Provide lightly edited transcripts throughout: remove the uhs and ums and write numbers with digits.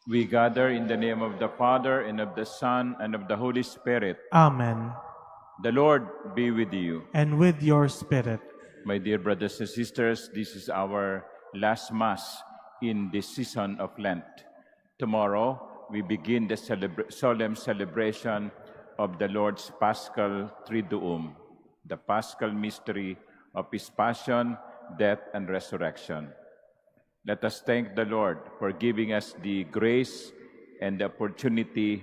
We gather in the name of the Father, and of the Son, and of the Holy Spirit. Amen. The Lord be with you. And with your spirit. My dear brothers and sisters, this is our last Mass in this season of Lent. Tomorrow, we begin the solemn celebration of the Lord's Paschal Triduum, the Paschal mystery of His passion, death, and resurrection. Let us thank the Lord for giving us the grace and the opportunity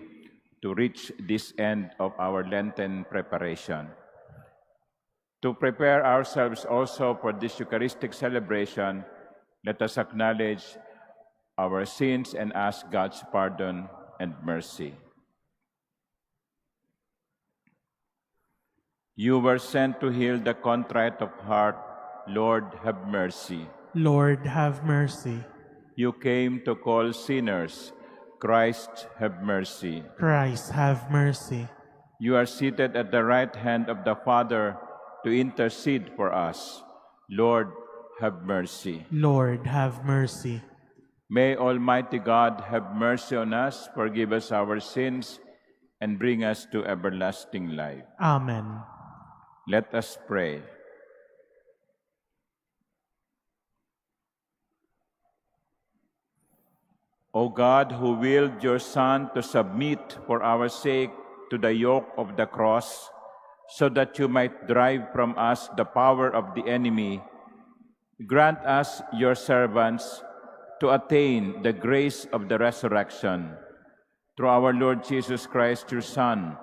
to reach this end of our Lenten preparation. To prepare ourselves also for this Eucharistic celebration, let us acknowledge our sins and ask God's pardon and mercy. You were sent to heal the contrite of heart. Lord, have mercy. Lord, have mercy. You came to call sinners. Christ, have mercy. Christ, have mercy. You are seated at the right hand of the Father to intercede for us. Lord, have mercy. Lord, have mercy. May Almighty God have mercy on us, forgive us our sins, and bring us to everlasting life. Amen. Let us pray. O God, who willed your Son to submit for our sake to the yoke of the cross, so that you might drive from us the power of the enemy, grant us, your servants, to attain the grace of the resurrection. Through our Lord Jesus Christ, your Son,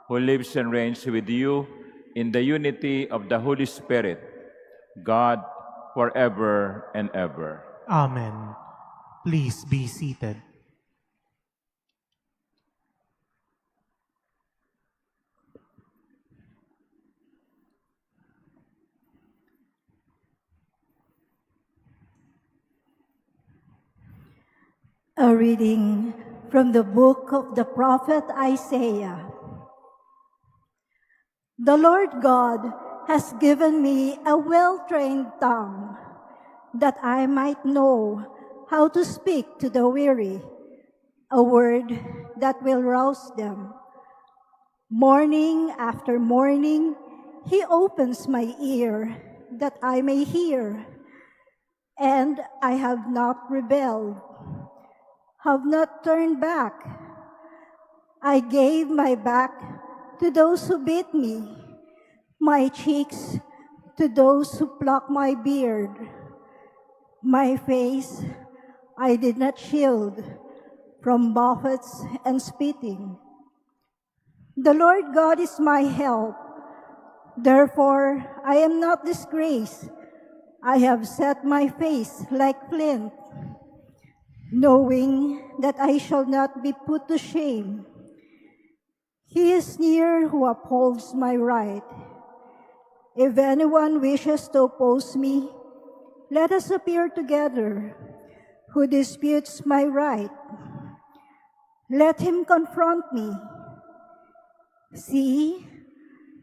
who lives and reigns with you in the unity of the Holy Spirit, God, forever and ever. Amen. Please be seated. A reading from the book of the prophet Isaiah. The Lord God has given me a well-trained tongue, that I might know how to speak to the weary, a word that will rouse them. Morning after morning, He opens my ear, that I may hear, and I have not rebelled, have not turned back. I gave my back to those who beat me, my cheeks to those who pluck my beard. My face I did not shield from buffets and spitting. The Lord God is my help. Therefore I am not disgraced. I have set my face like flint, knowing that I shall not be put to shame. He is near who upholds my right. If anyone wishes to oppose me, let us appear together. Who disputes my right, let him confront me. See,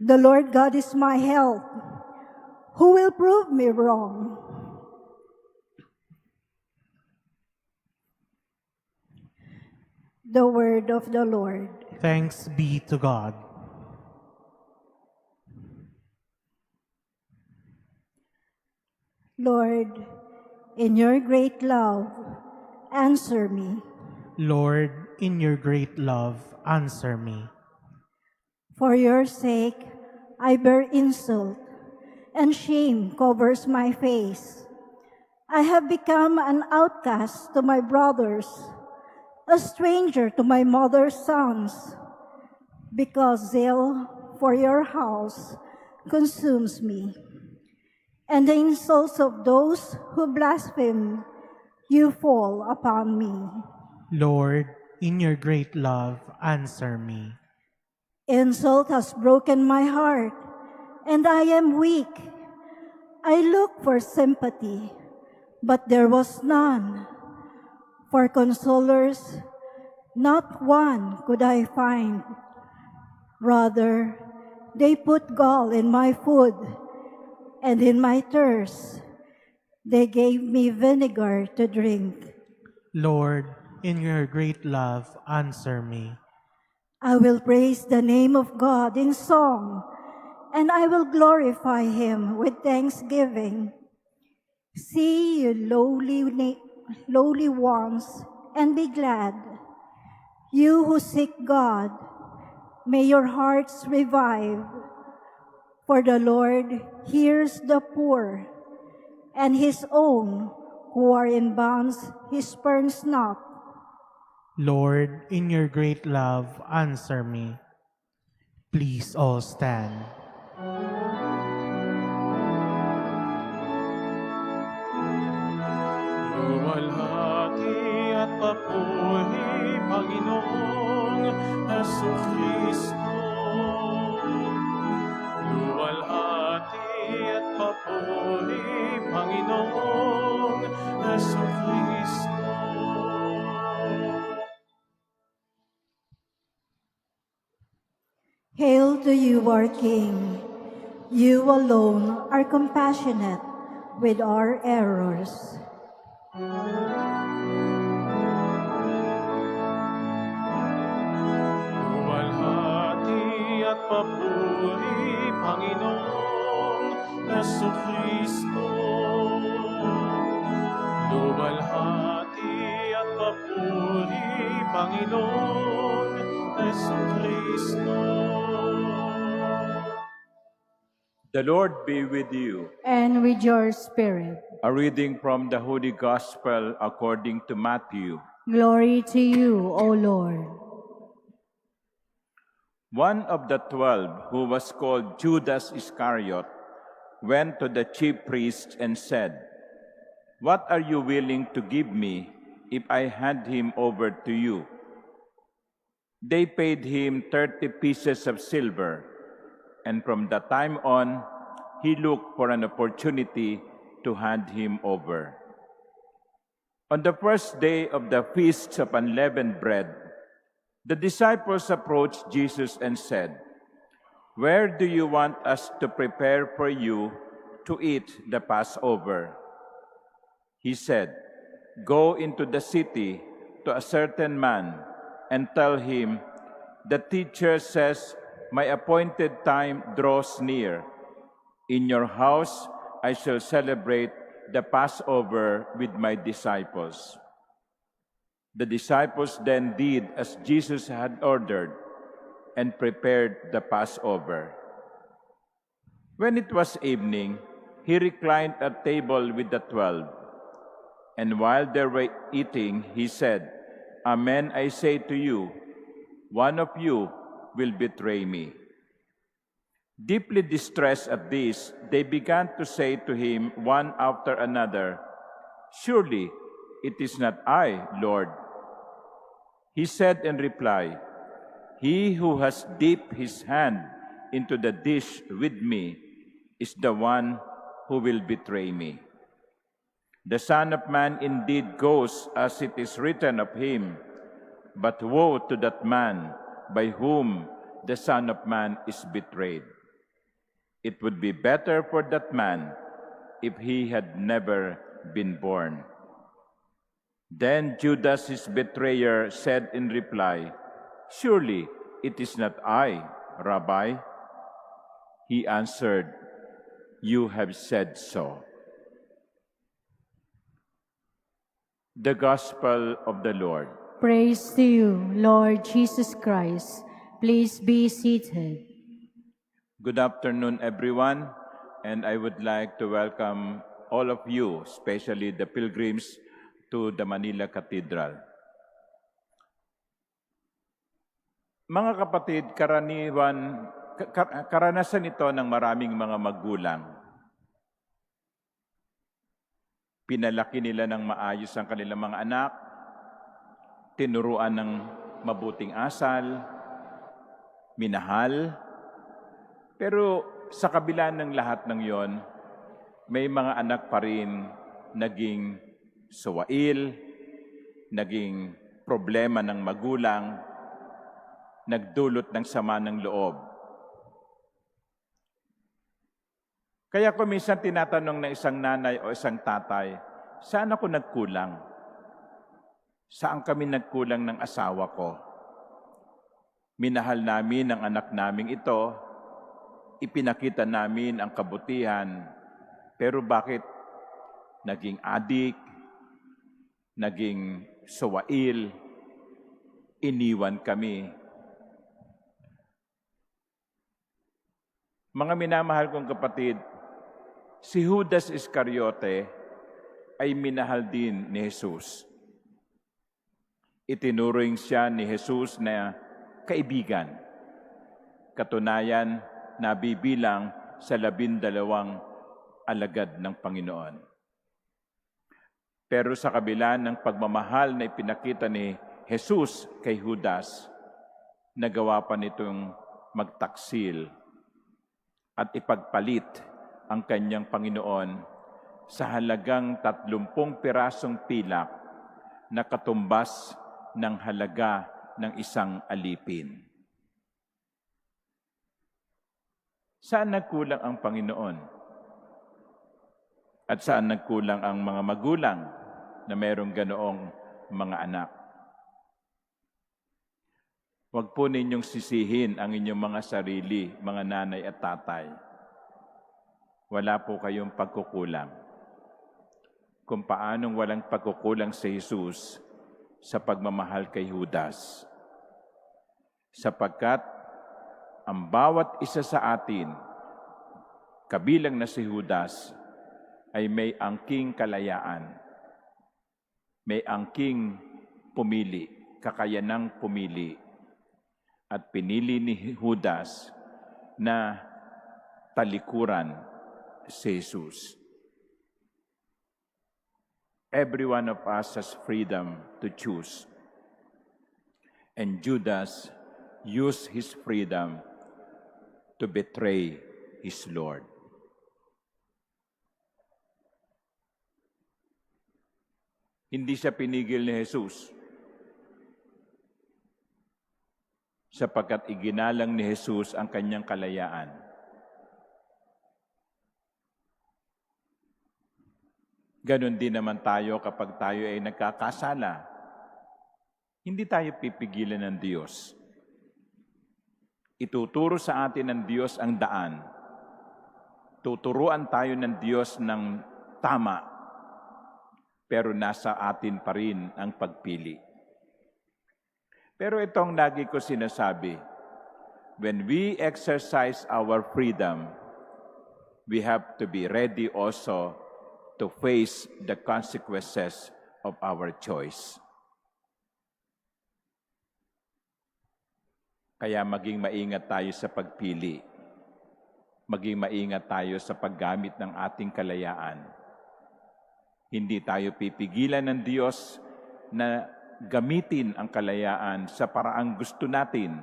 the Lord God is my help. Who will prove me wrong? The word of the Lord. Thanks be to God. Lord, in your great love, answer me. Lord, in your great love, answer me. For your sake, I bear insult, and shame covers my face. I have become an outcast to my brothers, a stranger to my mother's sons, because zeal for your house consumes me, and the insults of those who blaspheme you fall upon me. Lord, in your great love, answer me. Insult has broken my heart, and I am weak. I looked for sympathy, but there was none. For consolers, not one could I find. Rather, they put gall in my food, and in my thirst, they gave me vinegar to drink. Lord, in your great love, answer me. I will praise the name of God in song, and I will glorify him with thanksgiving. See you lowly ones, and be glad. You who seek God, may your hearts revive. For the Lord hears the poor, and his own who are in bonds he spurns not. Lord, in your great love, answer me. Please all stand. Luwalhati at papuri, Panginoong Jesucristo. Luwalhati at papuri, Panginoong Jesucristo. Hail to you, our King. You alone are compassionate with our errors. Luwalhati at papuri, Panginoong Jesucristo. Luwalhati at papuri, Panginoong Jesucristo. The Lord be with you. And with your spirit. A reading from the Holy Gospel according to Matthew. Glory to you, O Lord. One of the 12, who was called Judas Iscariot, went to the chief priests and said, "What are you willing to give me if I hand him over to you?" They paid him 30 pieces of silver, and from that time on, he looked for an opportunity to hand him over. On the first day of the Feast of Unleavened Bread, the disciples approached Jesus and said, "Where do you want us to prepare for you to eat the Passover?" He said, "Go into the city to a certain man and tell him, 'The teacher says, my appointed time draws near. In your house I shall celebrate the Passover with my disciples.'" The disciples then did as Jesus had ordered and prepared the Passover. When it was evening, he reclined at table with the 12. And while they were eating, he said, "Amen, I say to you, one of you will betray me." Deeply distressed at this, they began to say to him one after another, "Surely it is not I, Lord." He said in reply, "He who has dipped his hand into the dish with me is the one who will betray me. The Son of Man indeed goes as it is written of him, but woe to that man by whom the Son of Man is betrayed. It would be better for that man if he had never been born." Then Judas, his betrayer, said in reply, "Surely it is not I, Rabbi." He answered, "You have said so." The Gospel of the Lord. Praise to you, Lord Jesus Christ. Please be seated. Good afternoon, everyone, and I would like to welcome all of you, especially the pilgrims, to the Manila Cathedral. Mga kapatid, karanasan ito ng maraming mga magulang. Pinalaki nila ng maayos ang kanilang mga anak, tinuruan ng mabuting asal, minahal, pero sa kabila ng lahat ng yon, may mga anak pa rin naging suwail, naging problema ng magulang, nagdulot ng sama ng loob. Kaya kung minsan tinatanong ng isang nanay o isang tatay, saan ako nagkulang? Saan kami nagkulang ng asawa ko? Minahal namin ang anak naming ito, ipinakita namin ang kabutihan, pero bakit naging adik, naging suwail, iniwan kami? Mga minamahal kong kapatid, si Judas Iscariote ay minahal din ni Jesus. Itinuring siya ni Jesus na kaibigan. Katunayan, nabibilang sa 12 alagad ng Panginoon. Pero sa kabila ng pagmamahal na ipinakita ni Jesus kay Judas, nagawa pa nitong magtaksil at ipagpalit ang kanyang Panginoon sa halagang 30 pirasong pilak na katumbas ng halaga ng isang alipin. Saan nagkulang ang Panginoon? At saan nagkulang ang mga magulang na mayroong ganoong mga anak? Huwag po ninyong sisihin ang inyong mga sarili, mga nanay at tatay. Wala po kayong pagkukulang. Kung paanong walang pagkukulang si Jesus sa pagmamahal kay Judas. Sapagkat ang bawat isa sa atin, kabilang na si Judas, ay may angking kalayaan. May angking pumili, kakayanang pumili. At pinili ni Judas na talikuran si Jesus. Every one of us has freedom to choose. And Judas used his freedom to betray his Lord. Hindi siya pinigil ni Jesus sapagkat iginalang ni Jesus ang kanyang kalayaan. Ganon din naman tayo kapag tayo ay nagkakasala. Hindi tayo pipigilan ng Diyos. Ituturo sa atin ng Diyos ang daan. Tuturuan tayo ng Diyos ng tama, pero nasa atin pa rin ang pagpili. Pero itong lagi ko sinasabi, when we exercise our freedom, we have to be ready also to face the consequences of our choice. Kaya maging maingat tayo sa pagpili. Maging maingat tayo sa paggamit ng ating kalayaan. Hindi tayo pipigilan ng Diyos na gamitin ang kalayaan sa paraang gusto natin,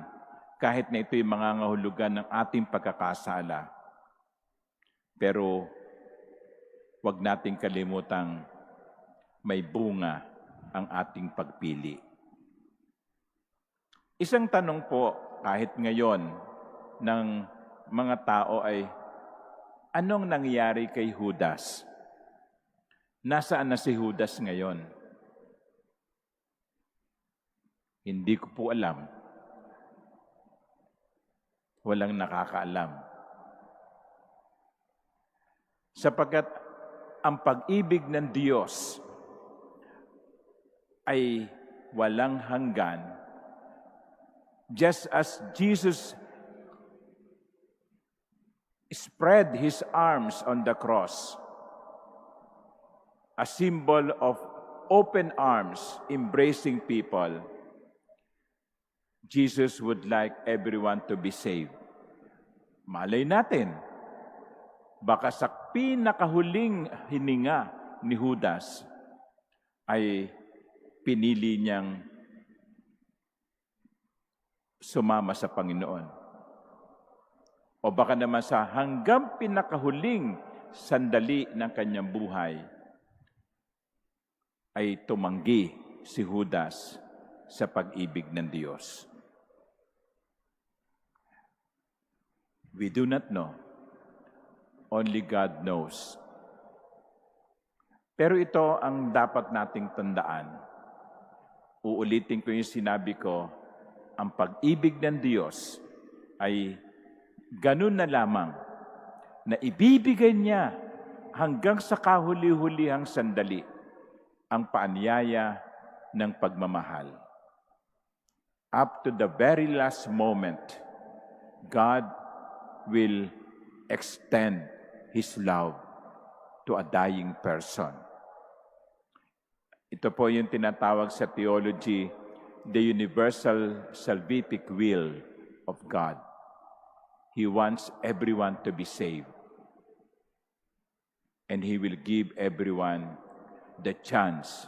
kahit na ito'y mangangahulugan ng ating pagkakasala. Pero huwag nating kalimutang may bunga ang ating pagpili. Isang tanong po, kahit ngayon, ng mga tao ay, anong nangyari kay Judas? Nasaan na si Judas ngayon? Hindi ko po alam. Walang nakakaalam. Sapagkat ang pag-ibig ng Diyos ay walang hanggan. Just as Jesus spread His arms on the cross, a symbol of open arms embracing people, Jesus would like everyone to be saved. Malay natin, baka sa pinakahuling hininga ni Judas ay pinili niyang sumama sa Panginoon. O baka naman sa hanggang pinakahuling sandali ng kanyang buhay ay tumanggi si Judas sa pag-ibig ng Diyos. We do not know. Only God knows. Pero ito ang dapat nating tandaan. uulitin ko yung sinabi ko, ang pag-ibig ng Diyos ay ganun na lamang na ibibigay niya hanggang sa kahuli-hulihang sandali ang paanyaya ng pagmamahal. Up to the very last moment, God will extend His love to a dying person. Ito po yung tinatawag sa theology, the universal salvific will of God. He wants everyone to be saved. And He will give everyone the chance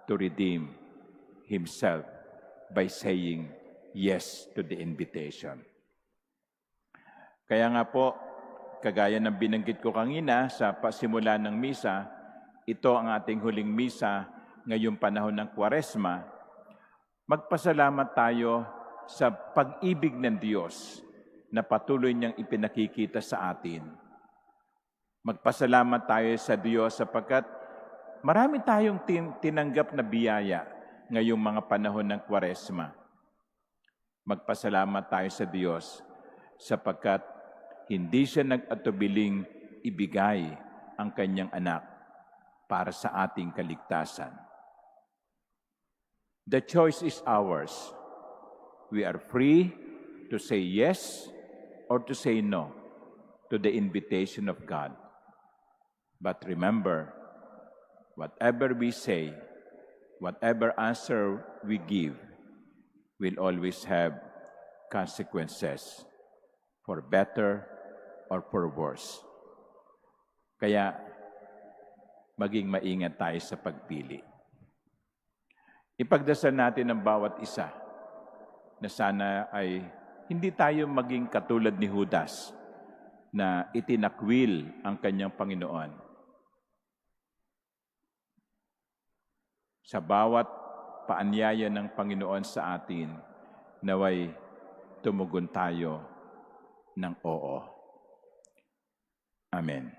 to redeem himself by saying yes to the invitation. Kaya nga po, kagaya ng binanggit ko kanina sa pasimula ng misa, ito ang ating huling misa ngayong panahon ng Kwaresma. Magpasalamat tayo sa pag-ibig ng Diyos na patuloy niyang ipinakikita sa atin. Magpasalamat tayo sa Diyos sapagkat marami tayong tinanggap na biyaya ngayong mga panahon ng Kwaresma. Magpasalamat tayo sa Diyos sapagkat hindi siya nag-atubiling ibigay ang kanyang anak para sa ating kaligtasan. The choice is ours. We are free to say yes or to say no to the invitation of God. But remember, whatever we say, whatever answer we give, will always have consequences, for better or for worse. Kaya, maging maingat tayo sa pagpili. Ipagdasal natin ang bawat isa na sana ay hindi tayo maging katulad ni Judas na itinakwil ang kanyang Panginoon. Sa bawat paanyaya ng Panginoon sa atin, naway tumugon tayo ng oo. Amen.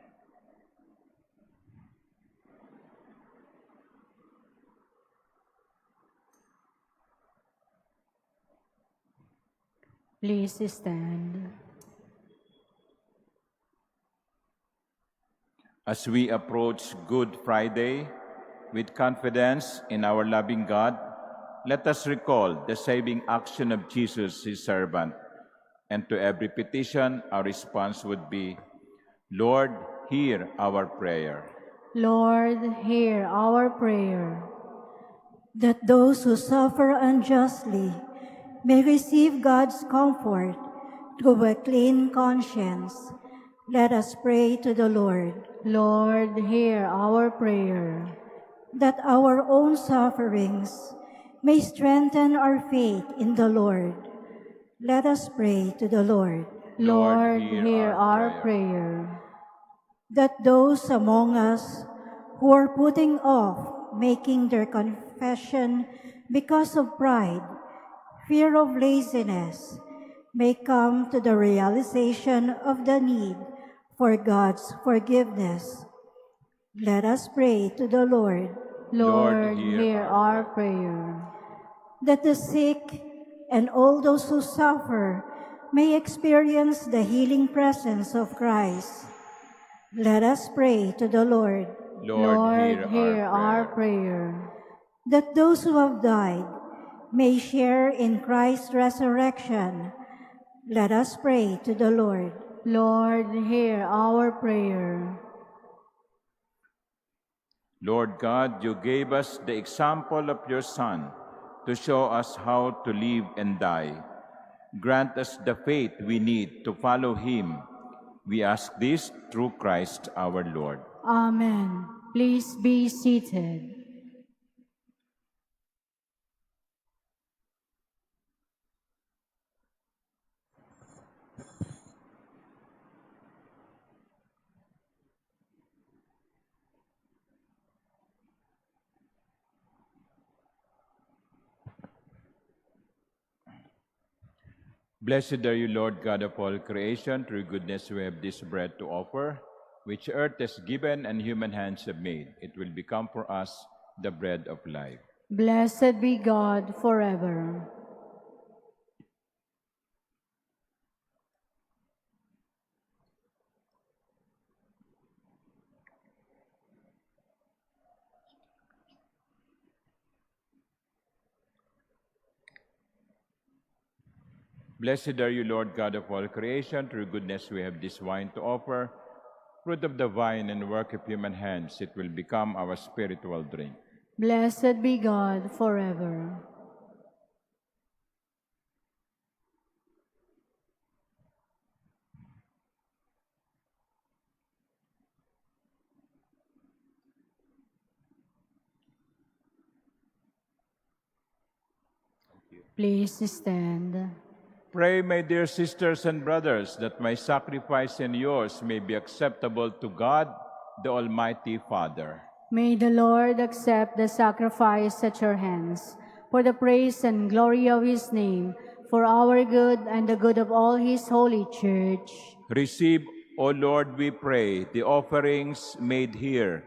Please stand. As we approach Good Friday, with confidence in our loving God, let us recall the saving action of Jesus, His servant. And to every petition, our response would be, Lord, hear our prayer. Lord, hear our prayer. That those who suffer unjustly may receive God's comfort through a clean conscience, let us pray to the Lord. Lord, hear our prayer. That our own sufferings may strengthen our faith in the Lord. Let us pray to the Lord. Lord, hear our prayer. That those among us who are putting off making their confession because of pride, fear of laziness, may come to the realization of the need for God's forgiveness. Let us pray to the Lord. Lord, hear our prayer. That the sick and all those who suffer may experience the healing presence of Christ. Let us pray to the Lord. Lord, hear our prayer. That those who have died may share in Christ's resurrection. Let us pray to the Lord. Lord, hear our prayer. Lord God, you gave us the example of your Son to show us how to live and die. Grant us the faith we need to follow Him. We ask this through Christ our Lord. Amen. Please be seated. Blessed are you, Lord God of all creation. Through goodness we have this bread to offer, which earth has given and human hands have made. It will become for us the bread of life. Blessed be God forever. Blessed are you, Lord God of all creation. Through goodness we have this wine to offer. Fruit of the vine and work of human hands, it will become our spiritual drink. Blessed be God forever. Please stand. Pray, my dear sisters and brothers, that my sacrifice and yours may be acceptable to God, the Almighty Father. May the Lord accept the sacrifice at your hands, for the praise and glory of his name, for our good and the good of all his holy church. Receive, O Lord, we pray, the offerings made here,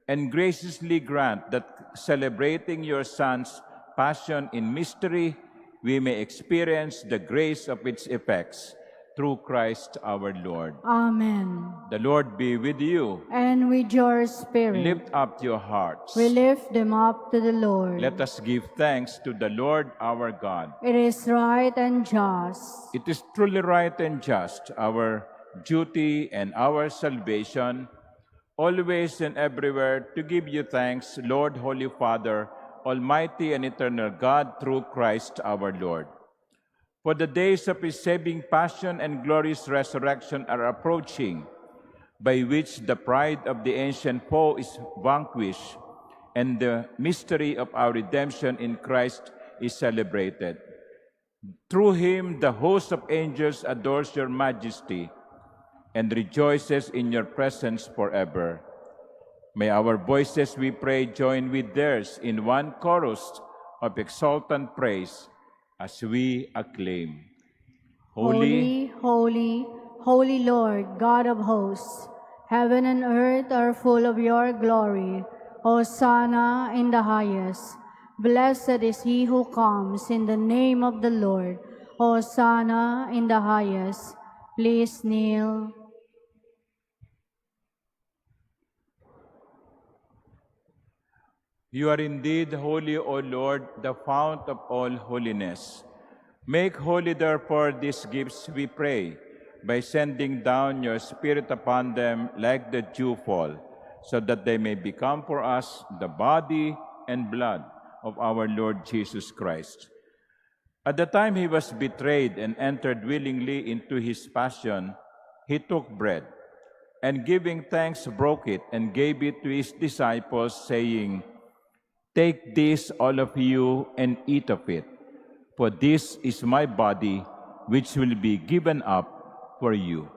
and graciously grant that celebrating your Son's passion in mystery, we may experience the grace of its effects through Christ our Lord. Amen. The Lord be with you. And with your spirit, Lift up your hearts. we lift them up to the Lord. Let us give thanks to the Lord our God. It is right and just. It is truly right and just, our duty and our salvation, always and everywhere to give you thanks, Lord, Holy Father, Almighty and eternal God, through Christ our Lord. For the days of his saving passion and glorious resurrection are approaching, by which the pride of the ancient foe is vanquished, and the mystery of our redemption in Christ is celebrated. Through him, the host of angels adores your majesty and rejoices in your presence forever. May our voices, we pray, join with theirs in one chorus of exultant praise as we acclaim. Holy, holy, holy Lord, God of hosts, heaven and earth are full of your glory. Hosanna in the highest. Blessed is he who comes in the name of the Lord. Hosanna in the highest. Please kneel. You are indeed holy, O Lord, the fount of all holiness. Make holy, therefore, these gifts, we pray, by sending down your Spirit upon them like the dewfall, so that they may become for us the body and blood of our Lord Jesus Christ. At the time he was betrayed and entered willingly into his passion, he took bread, and giving thanks, broke it and gave it to his disciples, saying, "Take this, all of you, and eat of it, for this is my body, which will be given up for you."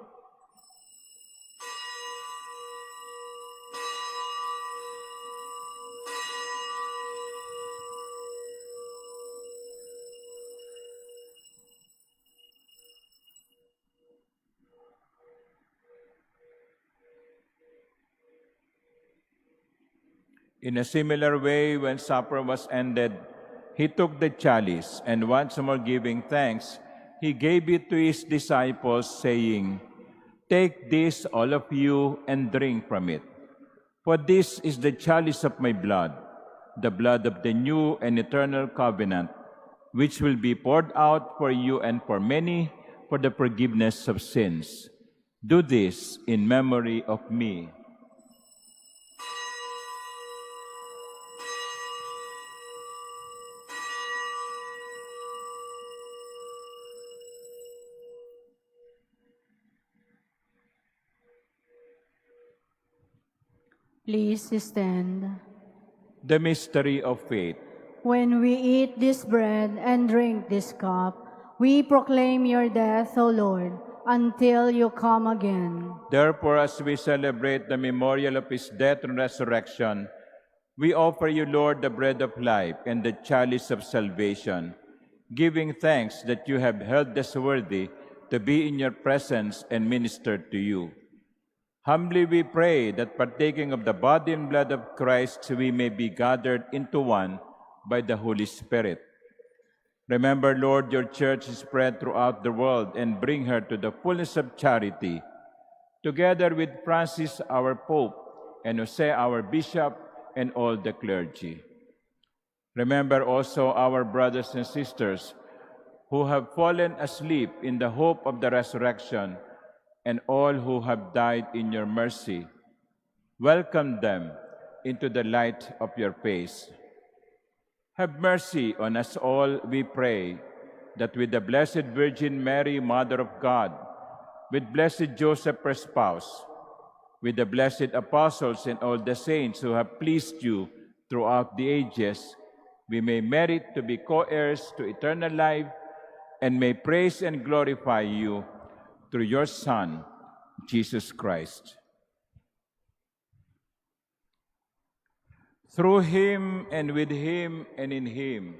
In a similar way, when supper was ended, he took the chalice, and once more giving thanks, he gave it to his disciples, saying, "Take this, all of you, and drink from it. For this is the chalice of my blood, the blood of the new and eternal covenant, which will be poured out for you and for many for the forgiveness of sins. Do this in memory of me." Please stand. The mystery of faith. When we eat this bread and drink this cup, we proclaim your death, O Lord, until you come again. Therefore, as we celebrate the memorial of his death and resurrection, we offer you, Lord, the bread of life and the chalice of salvation, giving thanks that you have held us worthy to be in your presence and minister to you. Humbly we pray that partaking of the body and blood of Christ, we may be gathered into one by the Holy Spirit. Remember, Lord, your church is spread throughout the world and bring her to the fullness of charity, together with Francis, our Pope, and Jose, our Bishop, and all the clergy. Remember also our brothers and sisters who have fallen asleep in the hope of the resurrection, and all who have died in your mercy. Welcome them into the light of your face. Have mercy on us all, we pray, that with the Blessed Virgin Mary, Mother of God, with blessed Joseph, her spouse, with the blessed apostles and all the saints who have pleased you throughout the ages, we may merit to be co-heirs to eternal life and may praise and glorify you through your Son, Jesus Christ. Through him and with him and in him,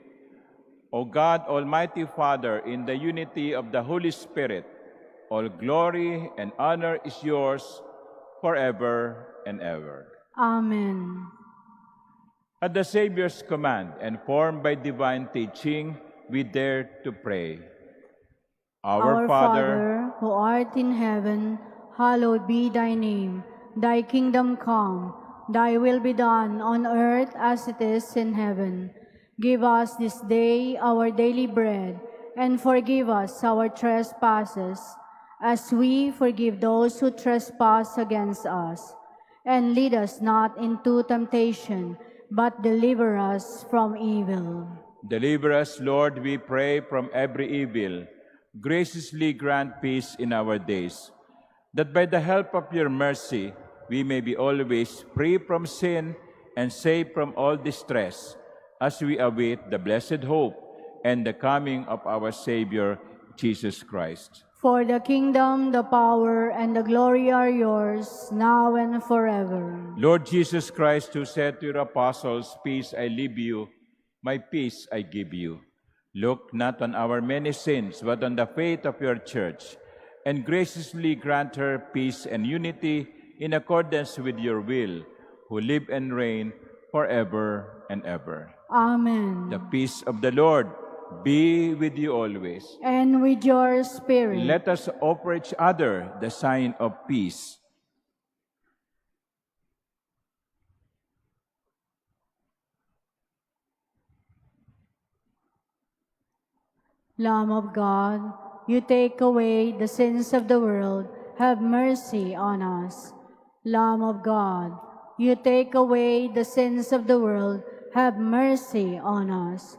O God, Almighty Father, in the unity of the Holy Spirit, all glory and honor is yours forever and ever. Amen. At the Savior's command and formed by divine teaching, we dare to pray. Our Father, who art in heaven, hallowed be thy name. Thy kingdom come, thy will be done on earth as it is in heaven. Give us this day our daily bread, and forgive us our trespasses, as we forgive those who trespass against us. And lead us not into temptation, but deliver us from evil. Deliver us, Lord, we pray, from every evil. Graciously grant peace in our days, that by the help of your mercy we may be always free from sin and safe from all distress, as we await the blessed hope and the coming of our Savior, Jesus Christ. For the kingdom, the power, and the glory are yours, now and forever. Lord Jesus Christ, who said to your apostles, "Peace I leave you, my peace I give you," look not on our many sins, but on the faith of your church, and graciously grant her peace and unity in accordance with your will, who live and reign forever and ever. Amen. The peace of the Lord be with you always. And with your spirit. Let us offer each other the sign of peace. Lamb of God, you take away the sins of the world, have mercy on us. Lamb of God, you take away the sins of the world, have mercy on us.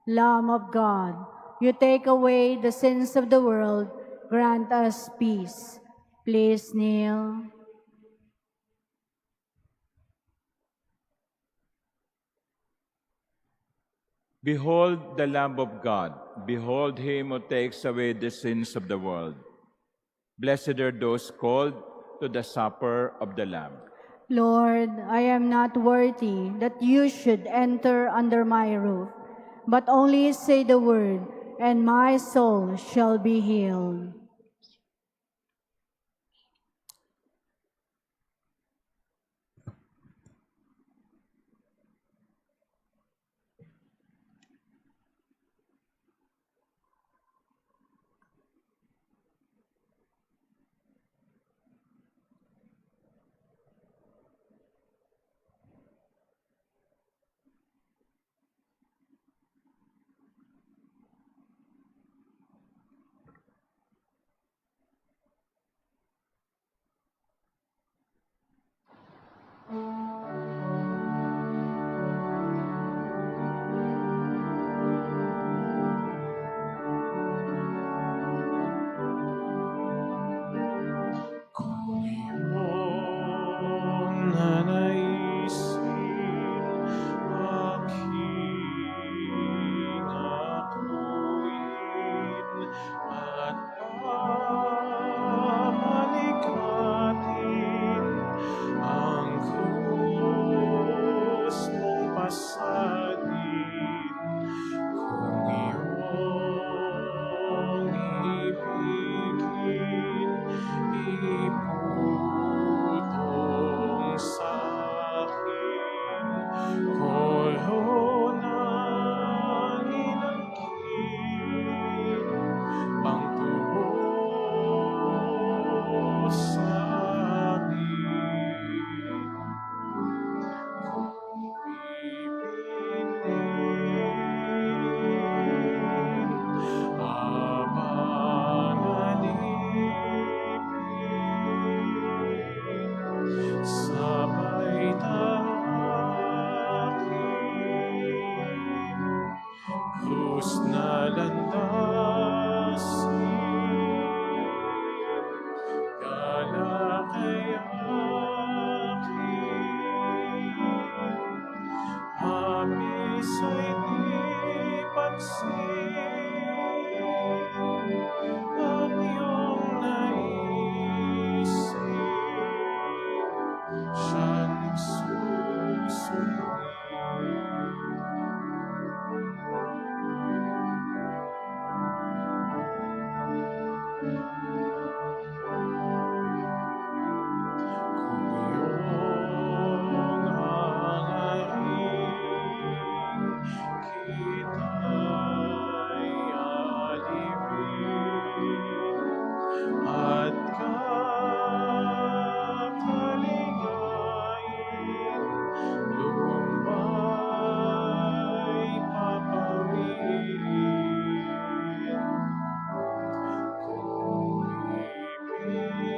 Lamb of God, you take away the sins of the world, grant us peace. Please kneel. Behold the Lamb of God. Behold him who takes away the sins of the world. Blessed are those called to the supper of the Lamb. Lord, I am not worthy that you should enter under my roof, but only say the word, and my soul shall be healed. krus na landasin, galakayakin, habis ay di pansin, ang iyong naisip, siyang susundin. At kakaligain, lumbay papawirin. Kung ipitin,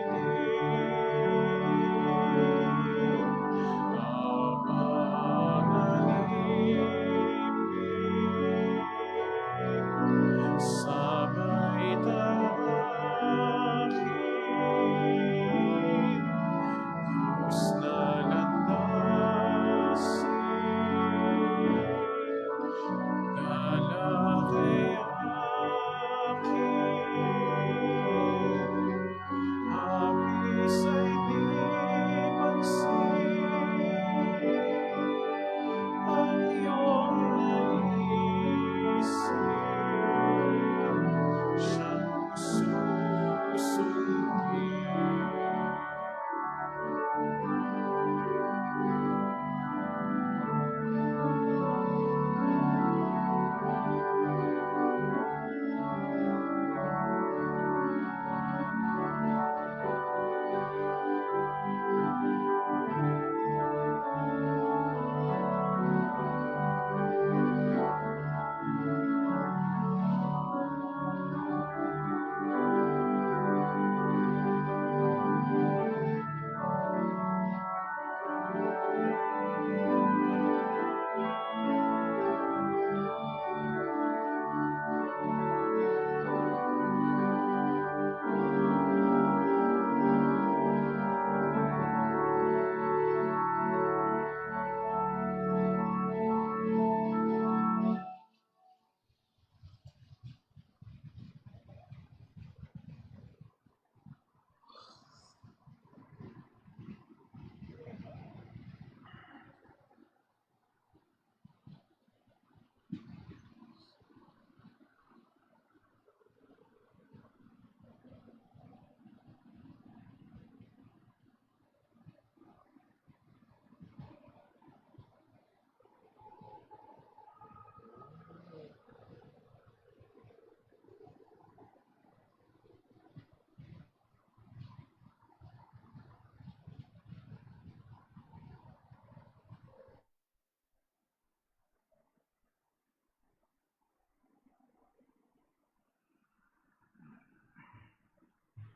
abangalipin, sabay tahakin, krus na landasin, galakayakin, habis ay di pansin, ang iyong naisip, siyang susundin.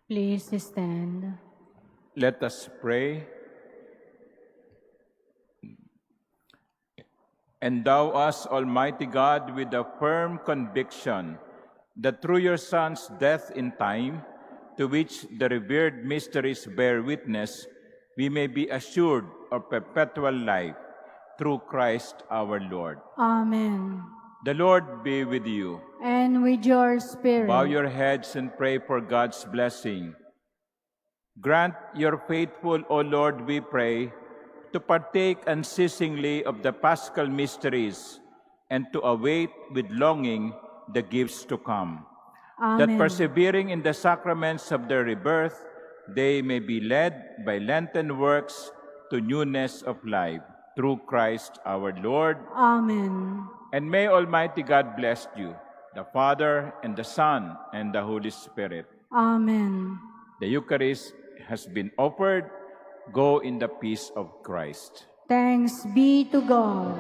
Please stand. Let us pray. Endow us, Almighty God, with a firm conviction that through your Son's death in time, to which the revered mysteries bear witness, we may be assured of perpetual life through Christ our Lord. Amen. The Lord be with you. And with your spirit. Bow your heads and pray for God's blessing. Grant your faithful, O Lord, we pray, to partake unceasingly of the Paschal mysteries and to await with longing the gifts to come. That Amen. persevering in the sacraments of their rebirth, they may be led by Lenten works to newness of life. Through Christ our Lord. Amen. And may Almighty God bless you, the Father, and the Son, and the Holy Spirit. Amen. The Eucharist has been offered. Go in the peace of Christ. Thanks be to God.